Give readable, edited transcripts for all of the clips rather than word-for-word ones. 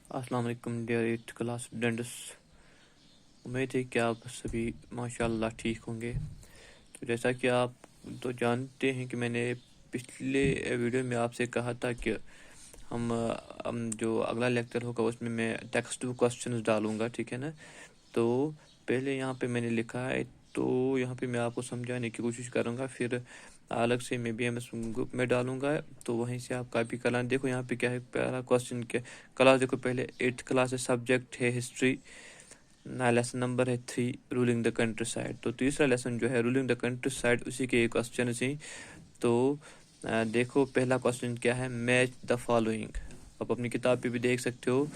अस्सलाम वालेकुम dear 8th class students. उम्मीद है कि आप सभी माशाल्लाह ठीक होंगे। तो जैसा कि आप तो जानते हैं कि मैंने पिछले वीडियो में आपसे कहा था कि हम जो अगला लेक्चर होगा उसमें मैं टेक्स्ट टू क्वेश्चंस डालूंगा, ठीक है ना। तो पहले यहाँ पे मैंने लिखा है, तो यहाँ पे मैं आपको समझाने की कोशिश करूँगा, फिर अलग से मैं BMS ग्रुप में डालूंगा, तो वहीं से आप कॉपी कर लेना। देखो यहाँ पे क्या है, पहला क्वेश्चन क्या क्लास, देखो पहले 8th क्लास है, सब्जेक्ट है हिस्ट्री, लेसन नंबर है 3 रूलिंग द कंट्री साइड। तो तीसरा लेसन जो है रूलिंग द कंट्री साइड, उसी के क्वेश्चन ही। तो देखो पहला क्वेश्चन क्या है, मैच द फॉलोइंग। आप अपनी किताब पे भी देख सकते हो,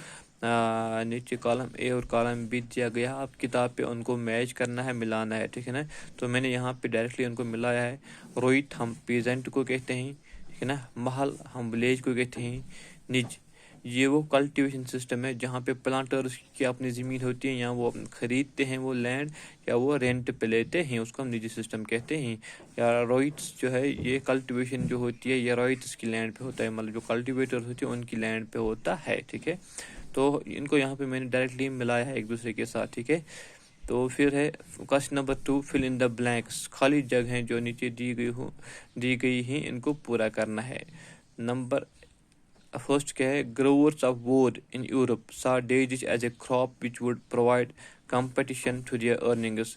नीचे कॉलम ए और कॉलम बी दिया गया, आप किताब पे उनको मैच करना है, मिलाना है, ठीक है ना। तो मैंने यहाँ पे डायरेक्टली उनको मिलाया है। रोहित हम पीजेंट को कहते हैं, ठीक है ना। महल हम विलेज को कहते हैं। निज ये वो कल्टीवेशन सिस्टम है जहाँ पे प्लांटर्स की अपनी ज़मीन होती है, या वो खरीदते हैं वो लैंड, या वो रेंट पे लेते हैं, उसको हम निजी सिस्टम कहते हैं। या रॉइट्स जो है, ये कल्टीवेशन जो होती है ये रॉइट्स की लैंड पे होता है, मतलब जो कल्टीवेटर होती है उनकी लैंड पे होता है, ठीक है। तो इनको यहाँ पे मैंने डायरेक्टली मिलाया है एक दूसरे के साथ, ठीक है। तो फिर है question number 2, fill in the blanks. खाली जगह जो नीचे दी गई हैं, इनको पूरा करना है। नंबर फर्स्ट क्या है, growers of would in Europe saw daisies as a crop which would provide competition to their earnings।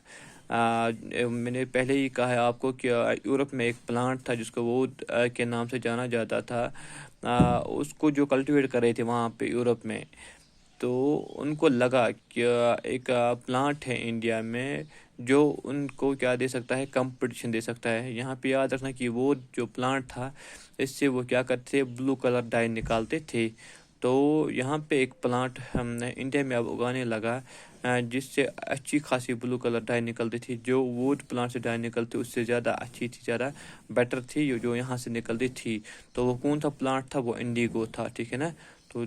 मैंने पहले ही कहा है आपको कि यूरोप में एक प्लांट था जिसको वुड के नाम से जाना जाता था। उसको जो कल्टीवेट कर रहे थे वहाँ पे यूरोप में, तो उनको लगा कि एक प्लांट है इंडिया में जो उनको क्या दे सकता है, कंपटीशन दे सकता है। यहाँ पे याद रखना कि वो जो प्लांट था, इससे वो क्या करते थे, ब्लू कलर डाई निकालते थे। तो यहाँ पे एक प्लांट हमने इंडिया में अब उगाने लगा, जिससे अच्छी खासी ब्लू कलर डाई निकलती थी। जो वुड प्लांट से डाई निकलती उससे ज़्यादा अच्छी थी, ज़्यादा बेटर थी जो यहाँ से निकलती थी। तो वो कौन सा प्लांट था, वो इंडिगो था, ठीक है ना। तो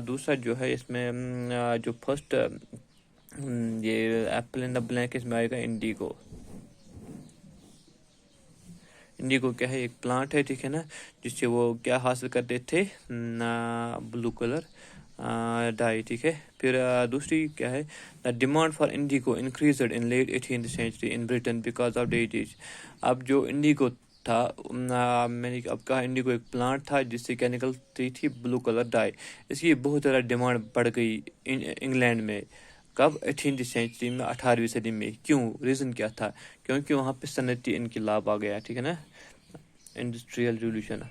दूसरा जो है इसमें जो फर्स्ट ये एप्पल इन द ब्लैंक, इसमें आएगा इंडिगो। इंडिगो क्या है, एक प्लांट है, ठीक है ना, जिससे वो क्या हासिल करते थे, ब्लू कलर डाई, ठीक है। फिर दूसरी क्या है, the demand for indigo increased in late 18th century in Britain because of duties. अब जो इंडिगो था, मैंने अब कहा इंडिगो एक प्लांट था जिससे क्या निकलती थी, ब्लू कलर डाई। इसकी बहुत ज़्यादा डिमांड बढ़ गई इंग्लैंड में। कब, 18th सेंचुरी में, 18वीं सदी में। क्यों, रीज़न क्या था, क्योंकि वहाँ पे सनती इनकलाब आ गया, ठीक है ना, इंडस्ट्रियल रिवोल्यूशन।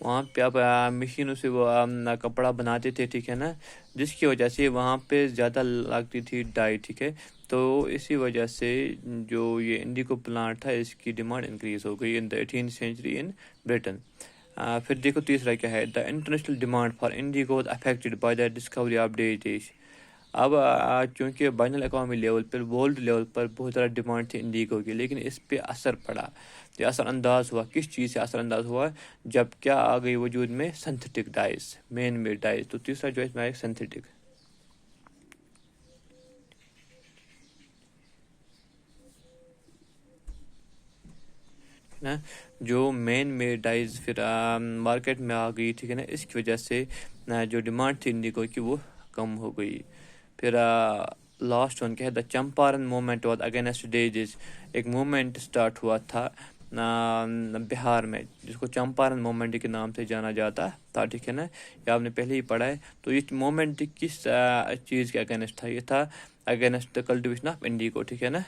वहाँ पे अब मशीनों से वो कपड़ा बनाते थे, ठीक है ना, जिसकी वजह से वहाँ पे ज़्यादा लगती थी डाई, ठीक है। तो इसी वजह से जो ये इंडिगो प्लांट था, इसकी डिमांड इंक्रीज हो गई in the 18th century in Britain. फिर देखो तीसरा क्या है, the international demand for indigo affected by the discovery of डेटिस। अब चूँकि बैनुल अक़वामी लेवल पर, वर्ल्ड लेवल पर बहुत ज़्यादा डिमांड थी इंडिगो की, लेकिन इस पे असर पड़ा। ये असरअंदाज हुआ, किस चीज़ से असरअंदाज हुआ, जब क्या आ गई वजूद में, synthetic dice, man made dice. तो तीसरा जो है इसमें आया सिंथेटिक ना, जो मेन मेड डाइस फिर मार्केट में आ गई, ठीक है ना। इसकी वजह से जो डिमांड थी इंडिगो की वो कम हो गई। फिर लास्ट वन क्या है, the Champaran movement was against डेजिस। एक मूवमेंट स्टार्ट हुआ था बिहार में, जिसको चंपारण मूवमेंट के नाम से जाना जाता था, ठीक है ना। ये आपने पहले ही पढ़ा है। तो इस मूवमेंट किस चीज़ के अगेंस्ट था, ये था against the cultivation of Indigo, ठीक है ना।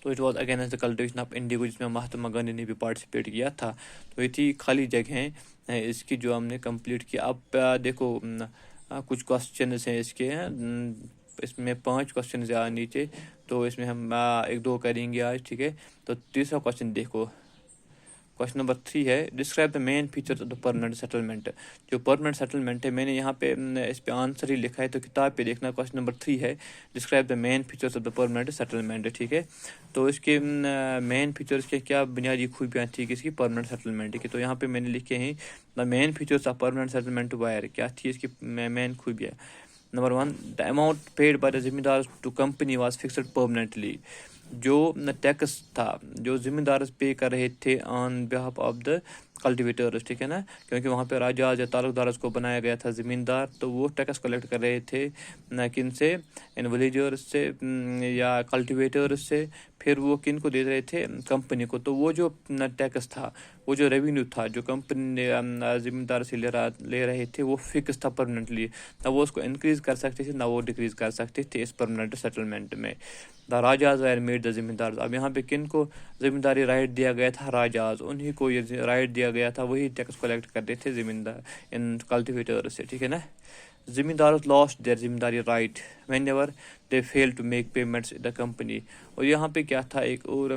तो it was against the cultivation of Indigo, जिसमें महात्मा गांधी ने भी पार्टिसिपेट किया था। तो ये थी खाली जगह इसकी जो हमने कंप्लीट किया। अब देखो कुछ क्वेश्चन हैं इसके, इसमें 5 क्वेश्चन हैं नीचे, तो इसमें हम 1-2 करेंगे आज, ठीक है। तो तीसरा क्वेश्चन देखो, क्वेश्चन नंबर 3 है, describe the main features of the permanent settlement. जो परमानेंट सेटलमेंट है, मैंने यहाँ पे इस पे आंसर ही लिखा है, तो किताब पे देखना। क्वेश्चन नंबर 3 है, describe the main features of the permanent settlement, ठीक है। तो इसके मेन फीचर्स के क्या बुनियादी खूबियाँ थी किसकी, परमानेंट सेटलमेंट की। तो यहाँ पे मैंने लिखे हैं the main features of permanent settlement वायर, क्या थी इसकी मेन खूबियाँ। Number 1, the amount paid by the जिम्मेदार to company was fixed permanently. जो टैक्स था जो जिम्मेदार पे कर रहे थे on behalf of the cultivators, ठीक है ना, क्योंकि वहाँ पे राजा या ताल्लुकदार को बनाया गया था ज़मींदार, तो वो टैक्स कलेक्ट कर रहे थे न किन से, इन विलेजर्स से या कल्टिवेटर्स से। फिर वो किन को दे रहे थे, कंपनी को। तो वो जो टैक्स था, वो जो रेवेन्यू था जो कंपनी ज़मींदार से ले रहे थे, वो फिक्स था परमानेंटली, ना वो उसको इंक्रीज़ कर सकते थे ना वो डिक्रीज़ कर सकते थे इस परमानेंट सेटलमेंट में। The rajas are made the जिम्मेदार। अब यहाँ पे किन को जिम्मेदारी राइट दिया गया था, राजाज, उन्हीं को ये राइट दिया गया था, वही टैक्स कलेक्ट करते थे जिम्मेदार इन कल्टिवेटर से, ठीक है ना। जिम्मेदार लॉस्ट देयर जिम्मेदारी right whenever they fail to make payments the company. और यहाँ पे क्या था, एक और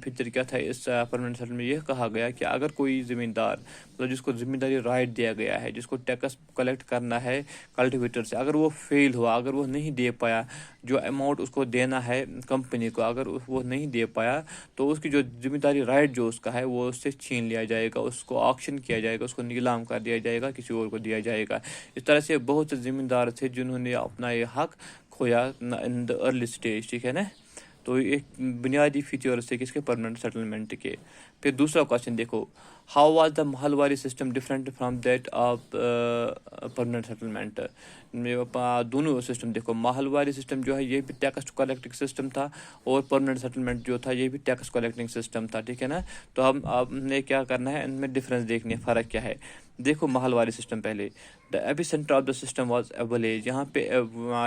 फीचर क्या था इस परमानेंट सेटलमेंट में, यह कहा गया कि अगर कोई ज़मींदार, मतलब जिसको जिम्मेदारी राइट दिया गया है, जिसको टैक्स कलेक्ट करना है कल्टिवेटर से, अगर वो फेल हुआ, अगर वो नहीं दे पाया जो अमाउंट उसको देना है कंपनी को, अगर वो नहीं दे पाया, तो उसकी जो जिम्मेदारी राइट जो उसका है वो उससे छीन लिया जाएगा, उसको ऑक्शन किया जाएगा, उसको नीलाम कर दिया जाएगा, किसी और को दिया जाएगा। इस तरह से बहुत से जिम्मेदार थे जिन्होंने अपना ये हक खोया इन द अर्ली स्टेज, ठीक है ना। तो एक बुनियादी फीचर्स थे किसके, परमानेंट सेटलमेंट के। फिर दूसरा क्वेश्चन देखो, how was the Mahalwari system different from that of permanent settlement. दोनों सिस्टम देखो, महलवारी सिस्टम जो है ये भी टैक्स कलेक्टिंग सिस्टम था, और परमानेंट सेटलमेंट जो था ये भी टैक्स कलेक्टिंग सिस्टम था, ठीक है ना। तो हमने क्या करना है, इनमें डिफरेंस देखने, फ़र्क क्या है। देखो महलवारी सिस्टम पहले, the epicentre of the system was a village. यहाँ पे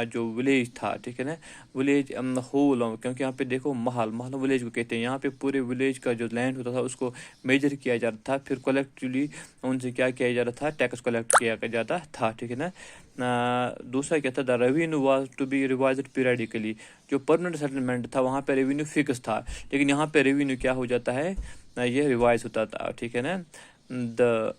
जो विलेज था, ठीक है ना, विलेज होल, क्योंकि यहाँ पे देखो महल विलेज को कहते हैं। यहाँ पे पूरे विलेज का जो लैंड होता था उसको मेजर किया जाता था, फिर कलेक्टिवली उनसे क्या किया जाता था, टैक्स कलेक्ट किया जाता था, ठीक है ना। दूसरा क्या था, the revenue was to be revised periodically. जो परमानेंट सेटलमेंट था वहाँ पे रेवेन्यू फिक्स था, लेकिन यहाँ पे रेवेन्यू क्या हो जाता है, ये रिवाइज होता था, ठीक है ना। The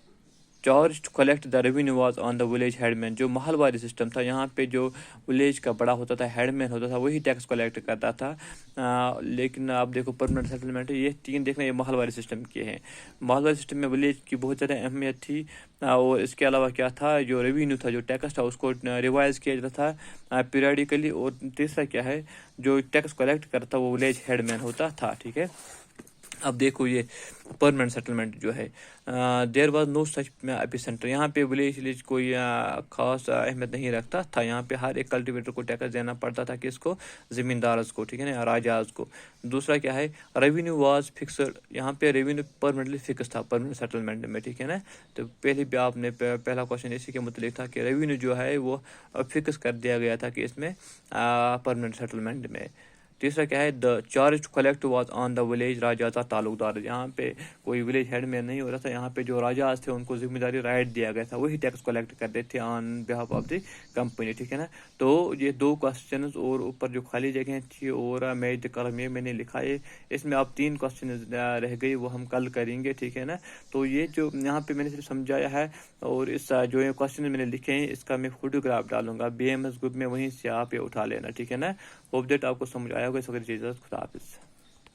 charge to collect the revenue was on the village headman. जो महलवारी सिस्टम था, यहाँ पे जो विलेज का बड़ा होता था, हेडमैन होता था, वही टैक्स कलेक्ट करता था। लेकिन आप देखो परमानेंट सेटलमेंट, ये तीन देखना, ये महलवारी सिस्टम के हैं। महलवारी सिस्टम में विलेज की बहुत ज़्यादा अहमियत थी, और इसके अलावा क्या था, जो रेवेन्यू था, जो टैक्स था, उसको रिवाइज किया जाता था पीरियडिकली। और तीसरा क्या है, जो टैक्स कलेक्ट करता वो विलेज हेडमैन होता था, ठीक है। अब देखो ये परमानेंट सेटलमेंट जो है, there was no such epicentre. यहाँ पे विलेज कोई खास अहमियत नहीं रखता था। यहाँ पे हर एक कल्टिवेटर को टैक्स देना पड़ता था, किसको, ज़मींदार को, ठीक है ना, राजाज को। दूसरा क्या है, रेवेन्यू वाज फिक्सड। यहाँ पे रेवेन्यू परमानेंटली फिक्स था परमानेंट सेटलमेंट में, ठीक है ना। तो पहले भी आपने पहला क्वेश्चन इसी के मुतालिक था कि रेवेन्यू जो है वो फिक्स कर दिया गया था कि इसमें परमानेंट सेटलमेंट में। तीसरा क्या है, the charge to collect was on the village राजा था ताल्लुकदार। यहाँ पे कोई विलेज हेड में नहीं हो रहा था, यहाँ पे जो राजाज थे उनको जिम्मेदारी राइट दिया गया था, वही टैक्स कलेक्ट करते थे on behalf of the company, ठीक है ना। तो ये दो क्वेश्चन और ऊपर जो खाली जगह थी और मेज कलम ये मैंने लिखा है, इसमें आप 3 क्वेश्चन रह गई, वो हम कल करेंगे, ठीक है ना। तो ये जो यहाँ पे मैंने सिर्फ समझाया है, और इस जो ये क्वेश्चन मैंने लिखे हैं इसका मैं फोटोग्राफ डालूंगा BMS ग्रुप में, वहीं से आप ये उठा लेना, ठीक है ना। होप दैट आपको समझ आया होगा। इस वक्त इजाज़त, खुदा हाफिज़।